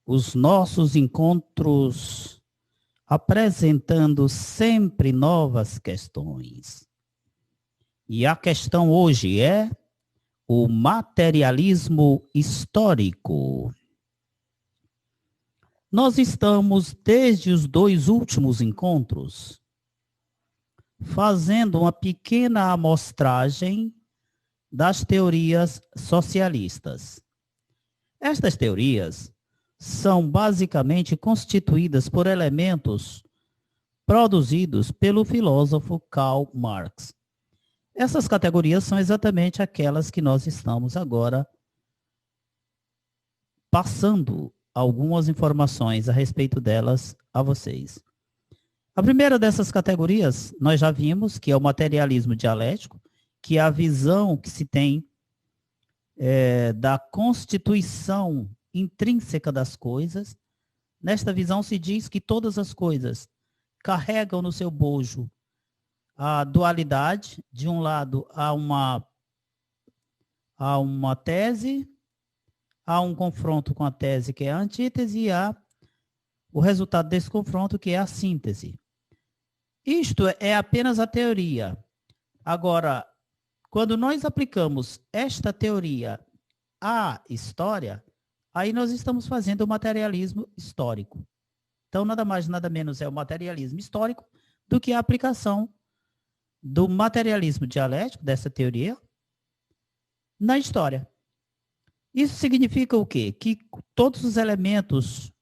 os nossos encontros apresentando sempre novas questões. E a questão hoje é o materialismo histórico. Nós estamos, desde os 2 últimos encontros, fazendo uma pequena amostragem das teorias socialistas. Estas teorias são basicamente constituídas por elementos produzidos pelo filósofo Karl Marx. Essas categorias são exatamente aquelas que nós estamos agora passando algumas informações a respeito delas a vocês. A primeira dessas categorias, nós já vimos, que é o materialismo dialético, que é a visão que se tem da constituição intrínseca das coisas. Nesta visão se diz que todas as coisas carregam no seu bojo a dualidade. De um lado, há uma tese, há um confronto com a tese, que é a antítese, e há o resultado desse confronto, que é a síntese. Isto é apenas a teoria. Agora, quando nós aplicamos esta teoria à história, aí nós estamos fazendo o materialismo histórico. Então, nada mais, nada menos é o materialismo histórico do que a aplicação do materialismo dialético, dessa teoria, na história. Isso significa o quê? Que todos os elementos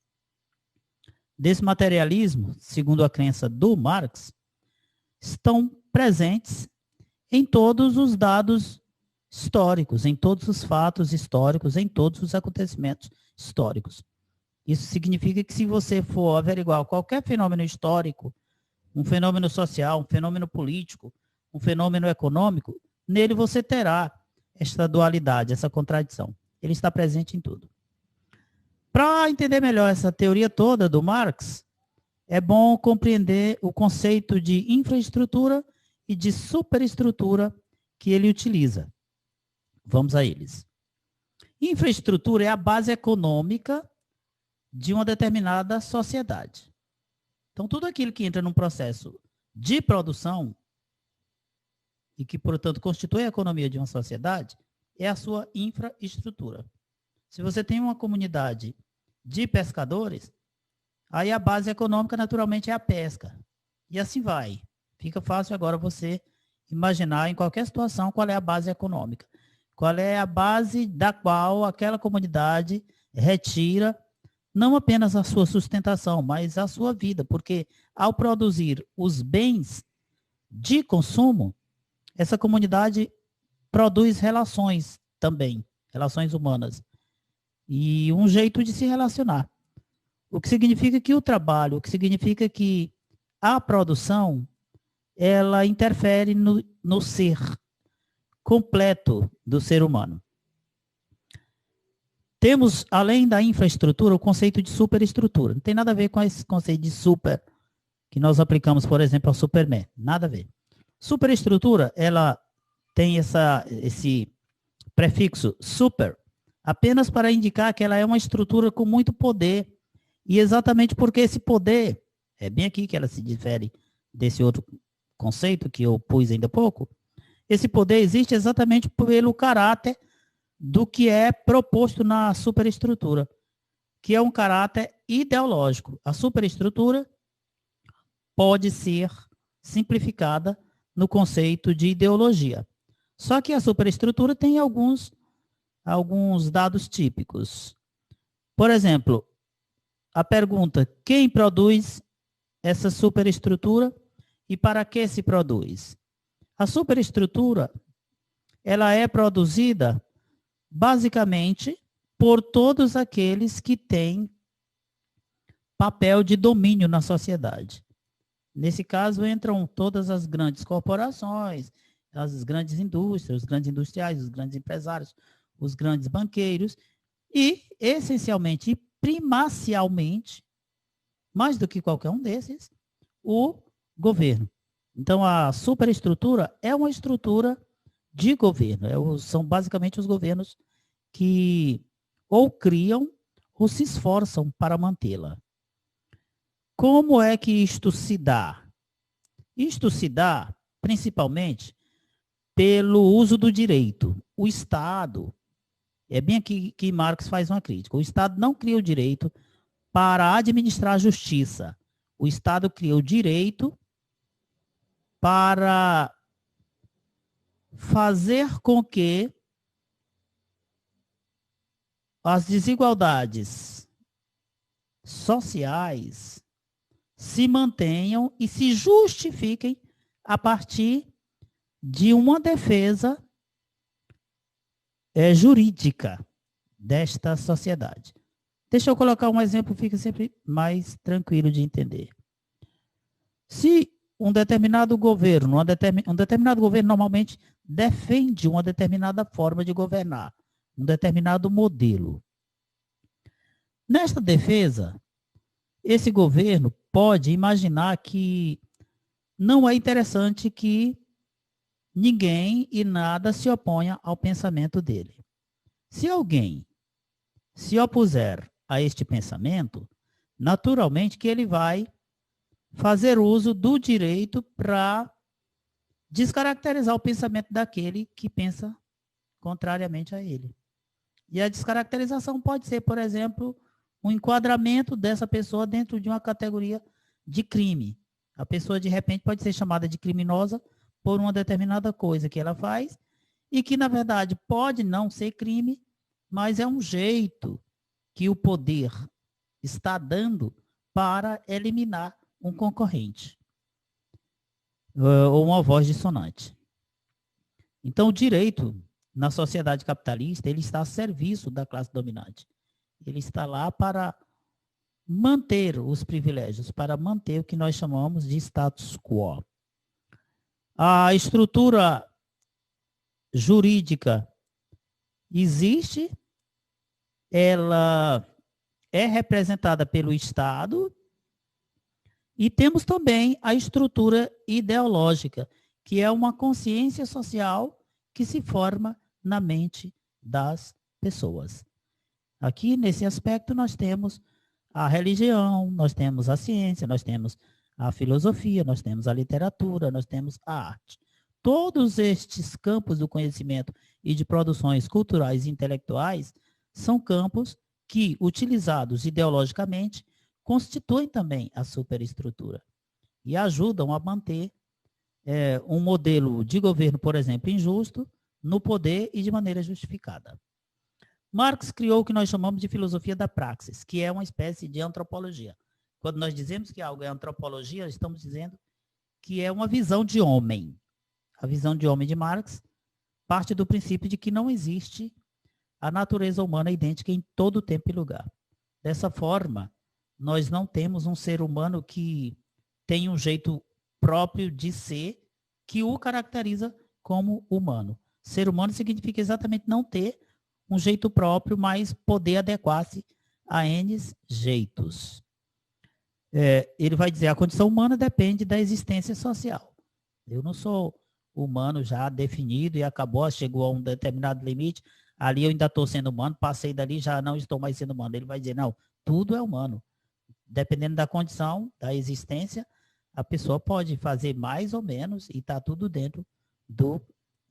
desse materialismo, segundo a crença do Marx, estão presentes em todos os dados históricos, em todos os fatos históricos, em todos os acontecimentos históricos. Isso significa que, se você for averiguar qualquer fenômeno histórico, um fenômeno social, um fenômeno político, um fenômeno econômico, nele você terá esta dualidade, essa contradição. Ele está presente em tudo. Para entender melhor essa teoria toda do Marx, é bom compreender o conceito de infraestrutura e de superestrutura que ele utiliza. Vamos a eles. Infraestrutura é a base econômica de uma determinada sociedade. Então, tudo aquilo que entra num processo de produção e que, portanto, constitui a economia de uma sociedade, é a sua infraestrutura. Se você tem uma comunidade de pescadores, aí a base econômica, naturalmente, é a pesca. E assim vai. Fica fácil agora você imaginar, em qualquer situação, qual é a base econômica. Qual é a base da qual aquela comunidade retira não apenas a sua sustentação, mas a sua vida. Porque, ao produzir os bens de consumo, essa comunidade produz relações também, relações humanas, e um jeito de se relacionar. O que significa que o trabalho, o que significa que a produção, ela interfere no ser completo do ser humano. Temos, além da infraestrutura, o conceito de superestrutura. Não tem nada a ver com esse conceito de super, que nós aplicamos, por exemplo, ao Superman. Nada a ver. Superestrutura, ela tem esse prefixo super, apenas para indicar que ela é uma estrutura com muito poder. E exatamente porque esse poder, é bem aqui que ela se difere desse outro conceito que eu pus ainda há pouco, esse poder existe exatamente pelo caráter do que é proposto na superestrutura, que é um caráter ideológico. A superestrutura pode ser simplificada no conceito de ideologia. Só que a superestrutura tem alguns dados típicos. Por exemplo, a pergunta: quem produz essa superestrutura e para que se produz? A superestrutura, ela é produzida basicamente por todos aqueles que têm papel de domínio na sociedade. Nesse caso, entram todas as grandes corporações, as grandes indústrias, os grandes industriais, os grandes empresários, os grandes banqueiros e, essencialmente e primacialmente, mais do que qualquer um desses, o governo. Então, a superestrutura é uma estrutura de governo. São basicamente os governos que ou criam ou se esforçam para mantê-la. Como é que isto se dá? Isto se dá, principalmente, pelo uso do direito. O Estado, é bem aqui que Marx faz uma crítica, o Estado não cria o direito para administrar a justiça. O Estado cria o direito para fazer com que as desigualdades sociais se mantenham e se justifiquem a partir de uma defesa jurídica desta sociedade. Deixa eu colocar um exemplo, fica sempre mais tranquilo de entender. Se um determinado governo, um determinado governo normalmente defende uma determinada forma de governar, um determinado modelo. Nesta defesa, esse governo pode imaginar que não é interessante que ninguém e nada se oponha ao pensamento dele. Se alguém se opuser a este pensamento, naturalmente que ele vai fazer uso do direito para descaracterizar o pensamento daquele que pensa contrariamente a ele. E a descaracterização pode ser, por exemplo, um enquadramento dessa pessoa dentro de uma categoria de crime. A pessoa, de repente, pode ser chamada de criminosa por uma determinada coisa que ela faz e que, na verdade, pode não ser crime, mas é um jeito que o poder está dando para eliminar um concorrente ou uma voz dissonante. Então, o direito, na sociedade capitalista, ele está a serviço da classe dominante. Ele está lá para manter os privilégios, para manter o que nós chamamos de status quo. A estrutura jurídica existe, ela é representada pelo Estado, e temos também a estrutura ideológica, que é uma consciência social que se forma na mente das pessoas. Aqui, nesse aspecto, nós temos a religião, nós temos a ciência, nós temos a filosofia, nós temos a literatura, nós temos a arte. Todos estes campos do conhecimento e de produções culturais e intelectuais são campos que, utilizados ideologicamente, constituem também a superestrutura e ajudam a manter um modelo de governo, por exemplo, injusto, no poder e de maneira justificada. Marx criou o que nós chamamos de filosofia da praxis, que é uma espécie de antropologia. Quando nós dizemos que algo é antropologia, estamos dizendo que é uma visão de homem. A visão de homem de Marx parte do princípio de que não existe a natureza humana idêntica em todo tempo e lugar. Dessa forma, nós não temos um ser humano que tem um jeito próprio de ser que o caracteriza como humano. Ser humano significa exatamente não ter um jeito próprio, mas poder adequar-se a N jeitos. Ele vai dizer, a condição humana depende da existência social. Eu não sou humano já definido e acabou, chegou a um determinado limite, ali eu ainda estou sendo humano, passei dali, já não estou mais sendo humano. Ele vai dizer, não, tudo é humano. Dependendo da condição, da existência, a pessoa pode fazer mais ou menos e está tudo dentro do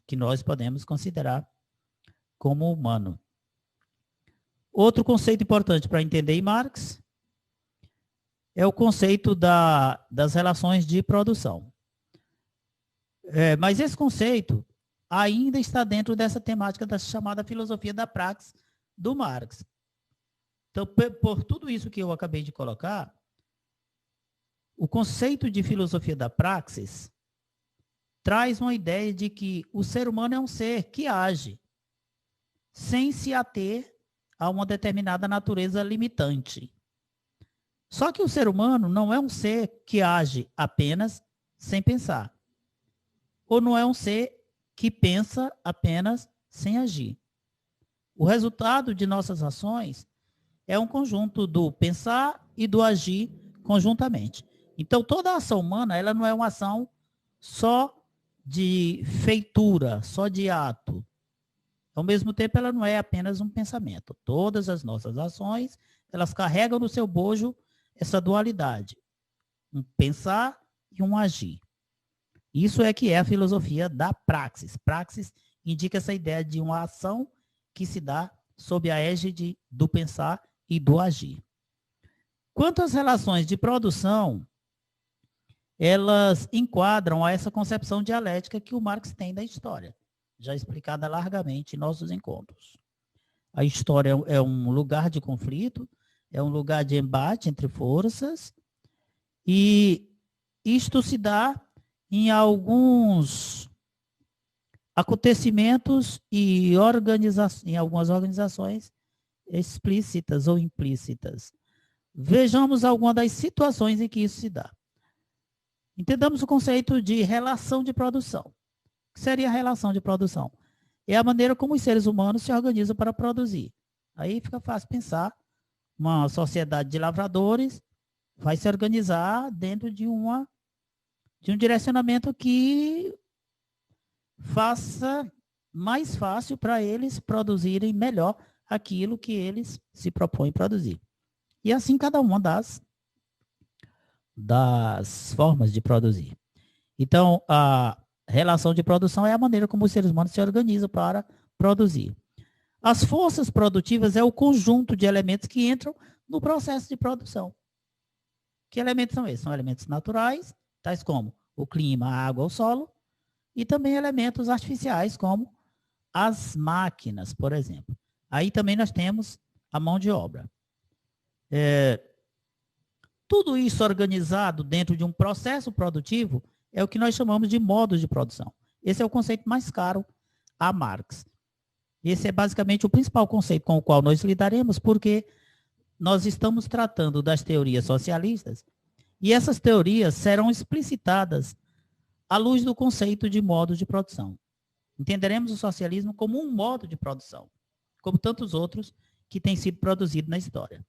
que nós podemos considerar como humano. Outro conceito importante para entender em Marx é o conceito das relações de produção. Mas esse conceito ainda está dentro dessa temática da chamada filosofia da praxis do Marx. Então, por tudo isso que eu acabei de colocar, o conceito de filosofia da praxis traz uma ideia de que o ser humano é um ser que age sem se ater a uma determinada natureza limitante. Só que o ser humano não é um ser que age apenas sem pensar. Ou não é um ser que pensa apenas sem agir. O resultado de nossas ações é um conjunto do pensar e do agir conjuntamente. Então, toda a ação humana, ela não é uma ação só de feitura, só de ato. Ao mesmo tempo, ela não é apenas um pensamento. Todas as nossas ações, elas carregam no seu bojo essa dualidade, um pensar e um agir. Isso é que é a filosofia da praxis. Praxis indica essa ideia de uma ação que se dá sob a égide do pensar e do agir. Quanto às relações de produção, elas enquadram a essa concepção dialética que o Marx tem da história, já explicada largamente em nossos encontros. A história é um lugar de conflito, é um lugar de embate entre forças, e isto se dá em alguns acontecimentos e em algumas organizações explícitas ou implícitas. Vejamos algumas das situações em que isso se dá. Entendamos o conceito de relação de produção. O que seria a relação de produção? É a maneira como os seres humanos se organizam para produzir. Aí fica fácil pensar, uma sociedade de lavradores vai se organizar dentro de um direcionamento que faça mais fácil para eles produzirem melhor aquilo que eles se propõem produzir. E assim cada uma das formas de produzir. Então, a relação de produção é a maneira como os seres humanos se organizam para produzir. As forças produtivas é o conjunto de elementos que entram no processo de produção. Que elementos são esses? São elementos naturais, tais como o clima, a água, o solo, e também elementos artificiais, como as máquinas, por exemplo. Aí também nós temos a mão de obra. Tudo isso organizado dentro de um processo produtivo é o que nós chamamos de modos de produção. Esse é o conceito mais caro a Marx. Esse é basicamente o principal conceito com o qual nós lidaremos, porque nós estamos tratando das teorias socialistas e essas teorias serão explicitadas à luz do conceito de modo de produção. Entenderemos o socialismo como um modo de produção, como tantos outros que têm sido produzidos na história.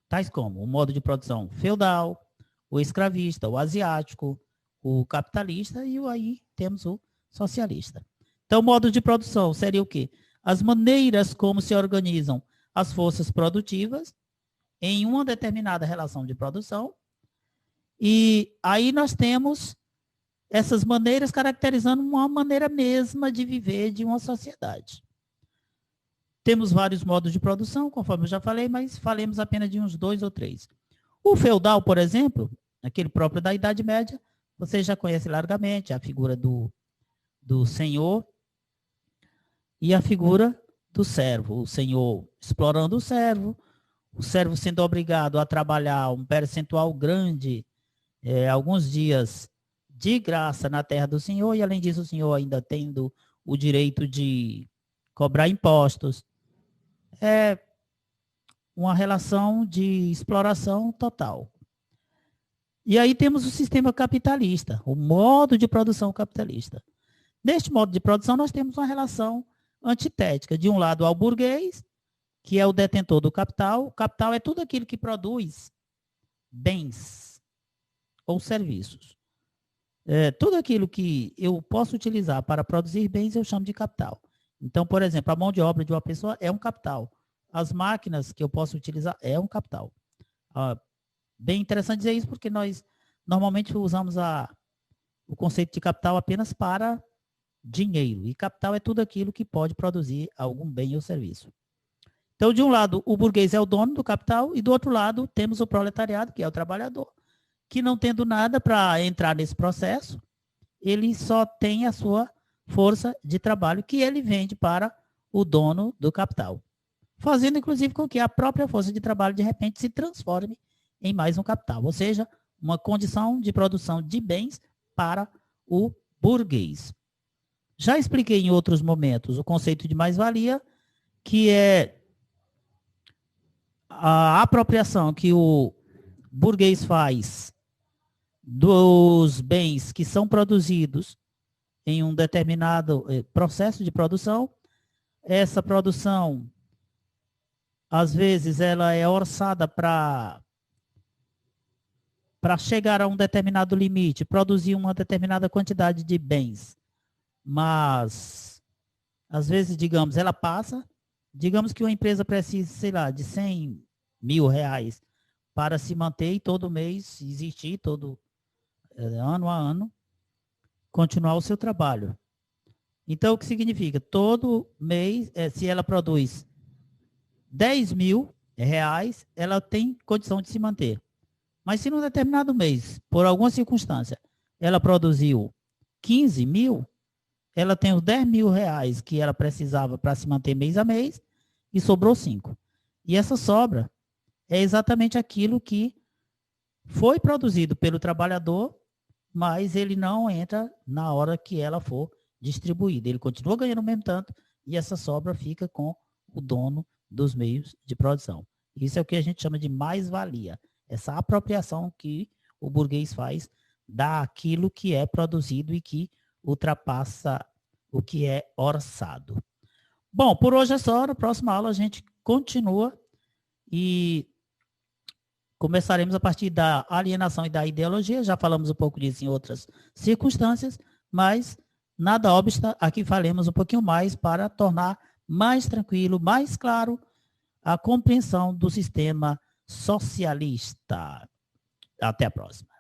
Tais como o modo de produção feudal, o escravista, o asiático, o capitalista e aí temos o socialista. Então, o modo de produção seria o quê? As maneiras como se organizam as forças produtivas em uma determinada relação de produção. E aí nós temos essas maneiras caracterizando uma maneira mesma de viver de uma sociedade. Temos vários modos de produção, conforme eu já falei, mas falemos apenas de uns 2 ou 3. O feudal, por exemplo, aquele próprio da Idade Média, você já conhece largamente a figura do senhor e a figura do servo. O senhor explorando o servo sendo obrigado a trabalhar um percentual grande, alguns dias de graça na terra do senhor, e além disso o senhor ainda tendo o direito de cobrar impostos. É uma relação de exploração total. E aí temos o sistema capitalista, o modo de produção capitalista. Neste modo de produção, nós temos uma relação antitética. De um lado, ao burguês, que é o detentor do capital. O capital é tudo aquilo que produz bens ou serviços. Tudo aquilo que eu posso utilizar para produzir bens, eu chamo de capital. Então, por exemplo, a mão de obra de uma pessoa é um capital. As máquinas que eu posso utilizar é um capital. Bem interessante dizer isso, porque nós normalmente usamos o conceito de capital apenas para dinheiro. E capital é tudo aquilo que pode produzir algum bem ou serviço. Então, de um lado, o burguês é o dono do capital e do outro lado temos o proletariado, que é o trabalhador, que não tendo nada para entrar nesse processo, ele só tem a sua força de trabalho que ele vende para o dono do capital, fazendo inclusive com que a própria força de trabalho de repente se transforme em mais um capital, ou seja, uma condição de produção de bens para o burguês. Já expliquei em outros momentos o conceito de mais-valia, que é a apropriação que o burguês faz dos bens que são produzidos em um determinado processo de produção. Essa produção, às vezes, ela é orçada para chegar a um determinado limite, produzir uma determinada quantidade de bens. Mas Às vezes, digamos, ela passa, digamos que uma empresa precisa, sei lá, de 100 mil reais para se manter e todo mês existir, todo ano a ano, continuar o seu trabalho. Então, o que significa? Todo mês, se ela produz 10 mil reais, ela tem condição de se manter. Mas se num determinado mês, por alguma circunstância, ela produziu 15 mil, ela tem os 10 mil reais que ela precisava para se manter mês a mês e sobrou 5. E essa sobra é exatamente aquilo que foi produzido pelo trabalhador, mas ele não entra na hora que ela for distribuída. Ele continua ganhando o mesmo tanto e essa sobra fica com o dono dos meios de produção. Isso é o que a gente chama de mais-valia. Essa apropriação que o burguês faz daquilo que é produzido e que ultrapassa o que é orçado. Bom, por hoje é só. Na próxima aula a gente continua e começaremos a partir da alienação e da ideologia. Já falamos um pouco disso em outras circunstâncias, mas nada obsta, aqui falemos um pouquinho mais para tornar mais tranquilo, mais claro a compreensão do sistema socialista. Até a próxima.